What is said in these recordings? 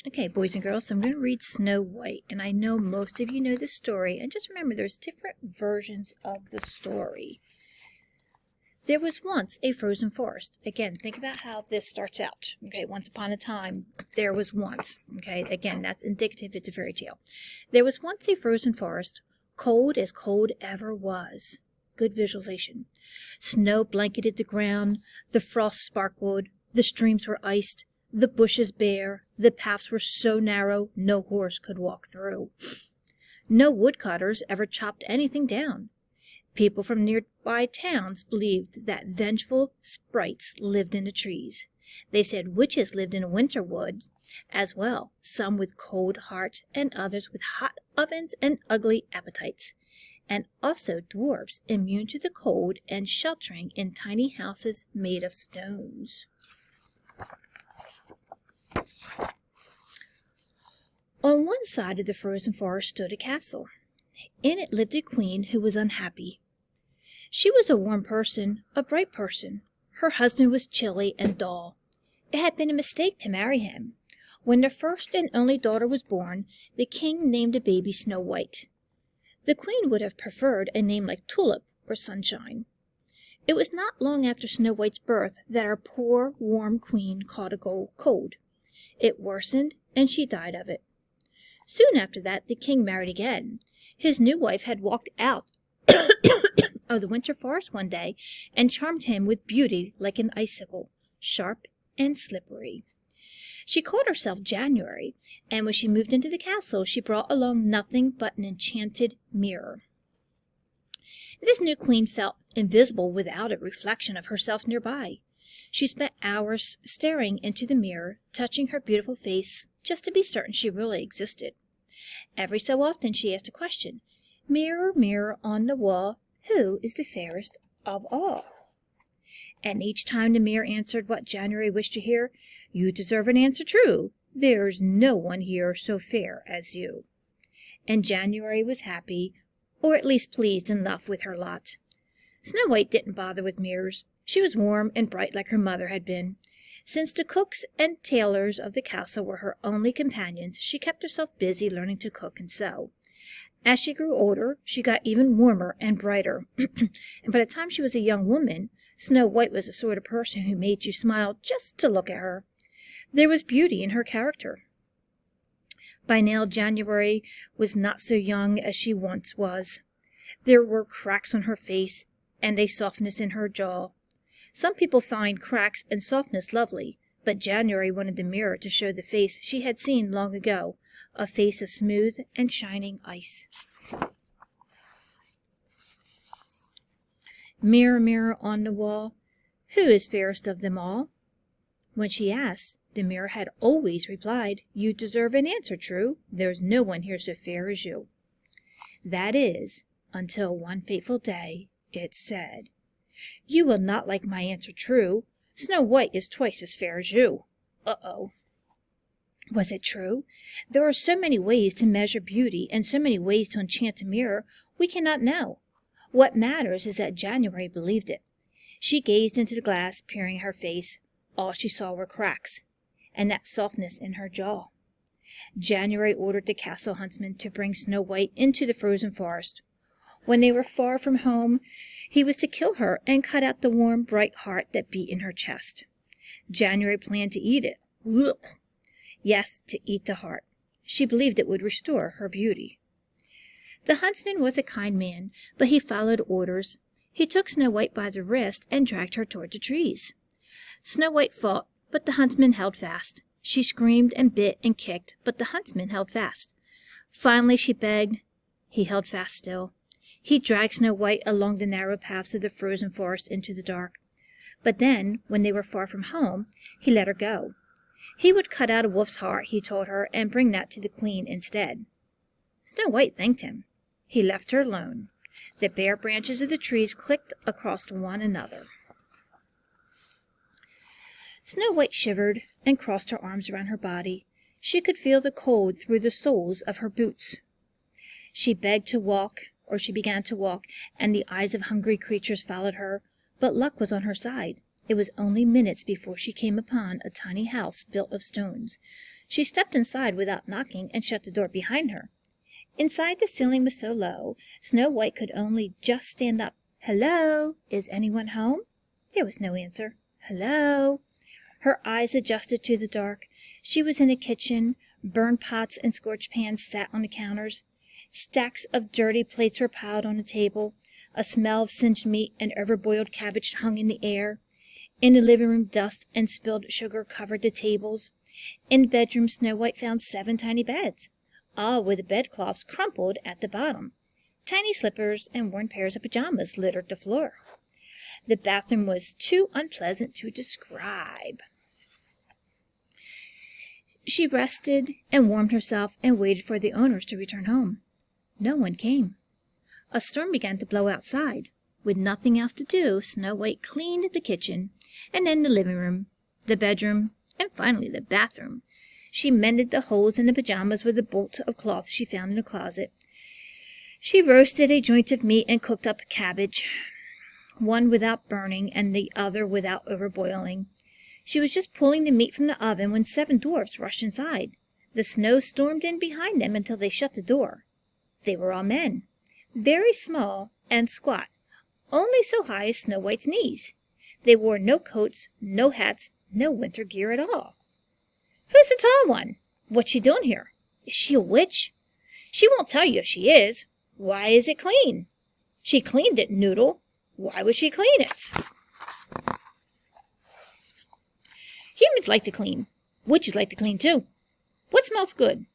Okay, boys and girls, so I'm going to read Snow White, and I know most of you know the story, and just remember there's different versions of the story. There was once a frozen forest. Again, think about how this starts out. Okay, once upon a time, there was once. Okay, again, that's indicative, it's a fairy tale. There was once a frozen forest, cold as cold ever was. Good visualization. Snow blanketed the ground, the frost sparkled, the streams were iced, the bushes bare, the paths were so narrow no horse could walk through. No woodcutters ever chopped anything down. People from nearby towns believed that vengeful sprites lived in the trees. They said witches lived in a winter wood as well, some with cold hearts and others with hot ovens and ugly appetites, and also dwarfs immune to the cold and sheltering in tiny houses made of stones. On one side of the frozen forest stood a castle. In it lived a queen who was unhappy. She was a warm person, a bright person. Her husband was chilly and dull. It had been a mistake to marry him. When their first and only daughter was born, the king named the baby Snow White. The queen would have preferred a name like Tulip or Sunshine. It was not long after Snow White's birth that our poor, warm queen caught a cold. It worsened, and she died of it. Soon after that, the king married again. His new wife had walked out of the winter forest one day and charmed him with beauty like an icicle, sharp and slippery. She called herself January, and when she moved into the castle, she brought along nothing but an enchanted mirror. This new queen felt invisible without a reflection of herself nearby. She spent hours staring into the mirror, touching her beautiful face, just to be certain she really existed. Every so often she asked a question. Mirror, mirror on the wall, who is the fairest of all? And each time the mirror answered what January wished to hear, You deserve an answer true. There's no one here so fair as you. And January was happy, or at least pleased enough with her lot. Snow White didn't bother with mirrors. She was warm and bright like her mother had been. Since the cooks and tailors of the castle were her only companions, she kept herself busy learning to cook and sew. As she grew older, she got even warmer and brighter, and by the time she was a young woman, Snow White was the sort of person who made you smile just to look at her. There was beauty in her character. By now, January was not so young as she once was. There were cracks on her face and a softness in her jaw. Some people find cracks and softness lovely, but January wanted the mirror to show the face she had seen long ago, a face of smooth and shining ice. Mirror, mirror on the wall, who is fairest of them all? When she asked, the mirror had always replied, You deserve an answer true. There's no one here so fair as you. That is, until one fateful day it said, You will not like my answer true. Snow White is twice as fair as you. Uh-oh. Was it true? There are so many ways to measure beauty and so many ways to enchant a mirror, we cannot know. What matters is that January believed it. She gazed into the glass, peering her face. All she saw were cracks, and that softness in her jaw. January ordered the castle huntsman to bring Snow White into the frozen forest. When they were far from home, he was to kill her and cut out the warm, bright heart that beat in her chest. January planned to eat it. Ugh. Yes, to eat the heart. She believed it would restore her beauty. The huntsman was a kind man, but he followed orders. He took Snow White by the wrist and dragged her toward the trees. Snow White fought, but the huntsman held fast. She screamed and bit and kicked, but the huntsman held fast. Finally she begged. He held fast still. He dragged Snow White along the narrow paths of the frozen forest into the dark. But then, when they were far from home, he let her go. He would cut out a wolf's heart, he told her, and bring that to the queen instead. Snow White thanked him. He left her alone. The bare branches of the trees clicked across one another. Snow White shivered and crossed her arms around her body. She could feel the cold through the soles of her boots. She began to walk, and the eyes of hungry creatures followed her, but luck was on her side. It was only minutes before she came upon a tiny house built of stones. She stepped inside without knocking and shut the door behind her. Inside, the ceiling was so low, Snow-White could only just stand up. "Hello, is anyone home?" There was no answer. "Hello." Her eyes adjusted to the dark. She was in a kitchen. Burned pots and scorched pans sat on the counters. Stacks of dirty plates were piled on the table. A smell of singed meat and overboiled cabbage hung in the air. In the living room, dust and spilled sugar covered the tables. In the bedroom, Snow-White found 7 tiny beds, all with the bedcloths crumpled at the bottom. Tiny slippers and worn pairs of pajamas littered the floor. The bathroom was too unpleasant to describe. She rested and warmed herself and waited for the owners to return home. No one came. A storm began to blow outside. With nothing else to do, Snow-White cleaned the kitchen, and then the living room, the bedroom, and finally the bathroom. She mended the holes in the pajamas with a bolt of cloth she found in a closet. She roasted a joint of meat and cooked up cabbage, one without burning and the other without overboiling. She was just pulling the meat from the oven when 7 dwarfs rushed inside. The snow stormed in behind them until they shut the door. They were all men, very small and squat, only so high as Snow-White's knees. They wore no coats, no hats, no winter gear at all. "Who's the tall one? What's she doing here? Is she a witch? She won't tell you if she is. Why is it clean? She cleaned it, Noodle. Why would she clean it?" "Humans like to clean. Witches like to clean, too. What smells good?"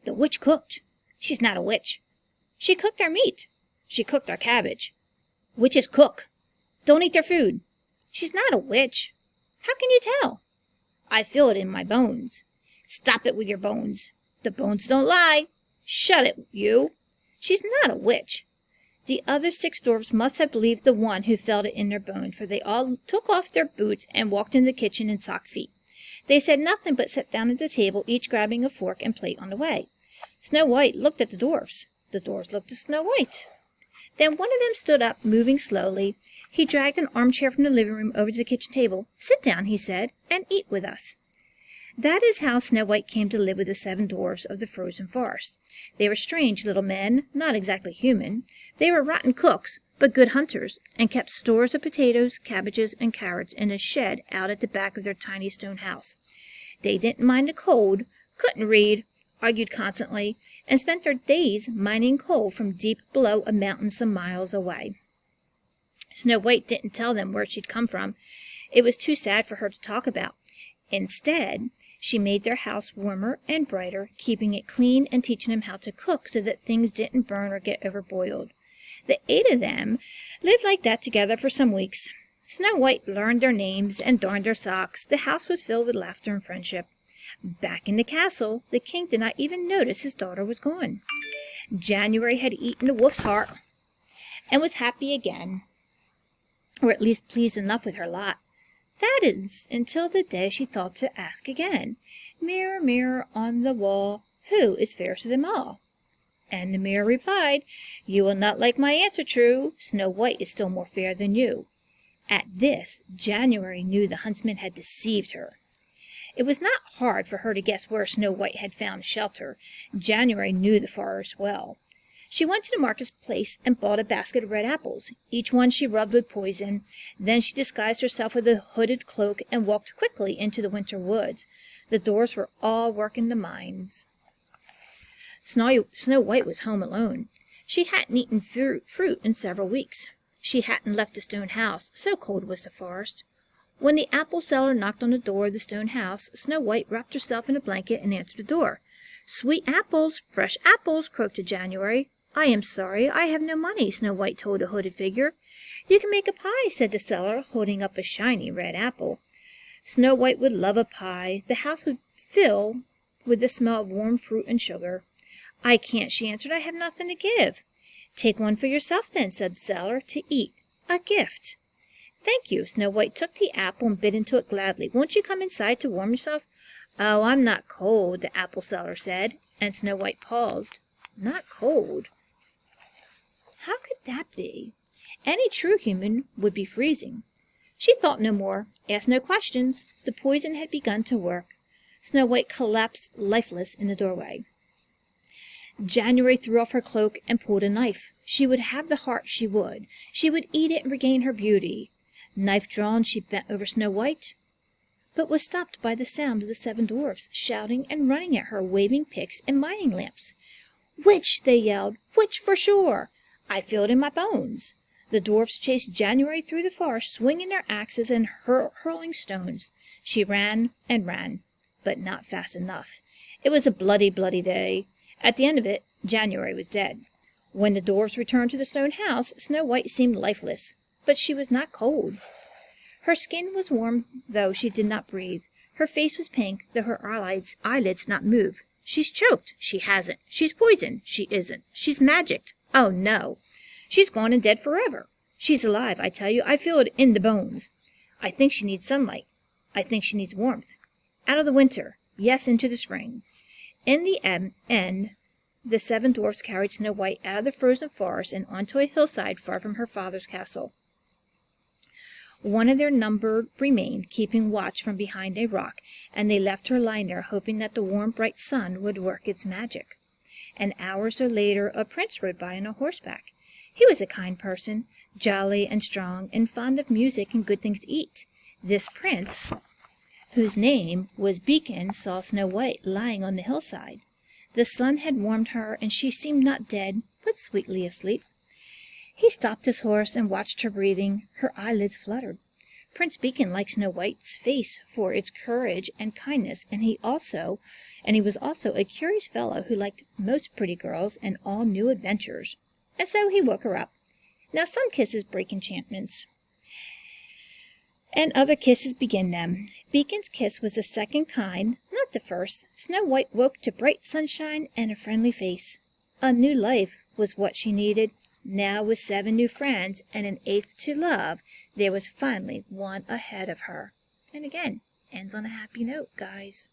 "The witch cooked. She's not a witch. She cooked our meat. She cooked our cabbage. Witches cook. Don't eat their food. She's not a witch. How can you tell?" "I feel it in my bones." "Stop it with your bones. The bones don't lie. Shut it, you. She's not a witch." The other 6 dwarfs must have believed the one who felt it in their bones, for they all took off their boots and walked in the kitchen in socked feet. They said nothing but sat down at the table, each grabbing a fork and plate on the way. Snow-White looked at the dwarfs. The dwarfs looked at Snow-White. Then one of them stood up, moving slowly. He dragged an armchair from the living room over to the kitchen table. "Sit down," he said, "and eat with us." That is how Snow-White came to live with the 7 dwarfs of the frozen forest. They were strange little men, not exactly human. They were rotten cooks, but good hunters, and kept stores of potatoes, cabbages, and carrots in a shed out at the back of their tiny stone house. They didn't mind the cold, couldn't read, argued constantly, and spent their days mining coal from deep below a mountain some miles away. Snow-White didn't tell them where she'd come from. It was too sad for her to talk about. Instead, she made their house warmer and brighter, keeping it clean and teaching them how to cook so that things didn't burn or get overboiled. The 8 of them lived like that together for some weeks. Snow-White learned their names and darned their socks. The house was filled with laughter and friendship. Back in the castle, the king did not even notice his daughter was gone. January had eaten the wolf's heart and was happy again, or at least pleased enough with her lot. That is, until the day she thought to ask again, "Mirror, mirror on the wall, who is fairest of them all?" And the mirror replied, "You will not like my answer true. Snow-White is still more fair than you." At this, January knew the huntsman had deceived her. It was not hard for her to guess where Snow-White had found shelter. January knew the forest well. She went to the marketplace and bought a basket of red apples. Each one she rubbed with poison. Then she disguised herself with a hooded cloak and walked quickly into the winter woods. The dwarfs were all working the mines. Snow-White was home alone. She hadn't eaten fruit in several weeks. She hadn't left the stone house, so cold was the forest. When the apple seller knocked on the door of the stone house, Snow-White wrapped herself in a blanket and answered the door. "Sweet apples, fresh apples," croaked January. "I am sorry, I have no money," Snow-White told the hooded figure. "You can make a pie," said the seller, holding up a shiny red apple. Snow-White would love a pie. The house would fill with the smell of warm fruit and sugar. "I can't," she answered. "I have nothing to give." "Take one for yourself, then," said the seller, "to eat. A gift." "Thank you." Snow-White took the apple and bit into it gladly. "Won't you come inside to warm yourself?" "Oh, I'm not cold," the apple seller said, and Snow-White paused. Not cold? How could that be? Any true human would be freezing. She thought no more, asked no questions. The poison had begun to work. Snow-White collapsed lifeless in the doorway. January threw off her cloak and pulled a knife. She would have the heart, she would. She would eat it and regain her beauty. Knife drawn, she bent over Snow-White, but was stopped by the sound of the 7 dwarfs shouting and running at her, waving picks and mining lamps. "Witch!" they yelled. "Witch for sure! I feel it in my bones!" The dwarfs chased January through the forest, swinging their axes and hurling stones. She ran and ran, but not fast enough. It was a bloody, bloody day. At the end of it, January was dead. When the dwarfs returned to the stone house, Snow-White seemed lifeless, but she was not cold. Her skin was warm, though she did not breathe. Her face was pink, though her eyelids not move. "She's choked." "She hasn't." "She's poisoned." "She isn't." "She's magicked." "Oh, no." "She's gone and dead forever." "She's alive, I tell you. I feel it in the bones." "I think she needs sunlight." "I think she needs warmth." "Out of the winter." "Yes, into the spring." In the end, the 7 dwarfs carried Snow-White out of the frozen forest and onto a hillside far from her father's castle. One of their number remained, keeping watch from behind a rock, and they left her lying there, hoping that the warm, bright sun would work its magic. An hour or so later, a prince rode by on a horseback. He was a kind person, jolly and strong, and fond of music and good things to eat. This prince, whose name was Beacon, saw Snow-White lying on the hillside. The sun had warmed her, and she seemed not dead, but sweetly asleep. He stopped his horse and watched her breathing. Her eyelids fluttered. Prince Beacon liked Snow-White's face for its courage and kindness, and he was also a curious fellow who liked most pretty girls and all new adventures. And so he woke her up. Now some kisses break enchantments, and other kisses begin them. Beacon's kiss was the second kind, not the first. Snow-White woke to bright sunshine and a friendly face. A new life was what she needed. Now, with 7 new friends and an 8th to love, there was finally one ahead of her. And again, ends on a happy note, guys.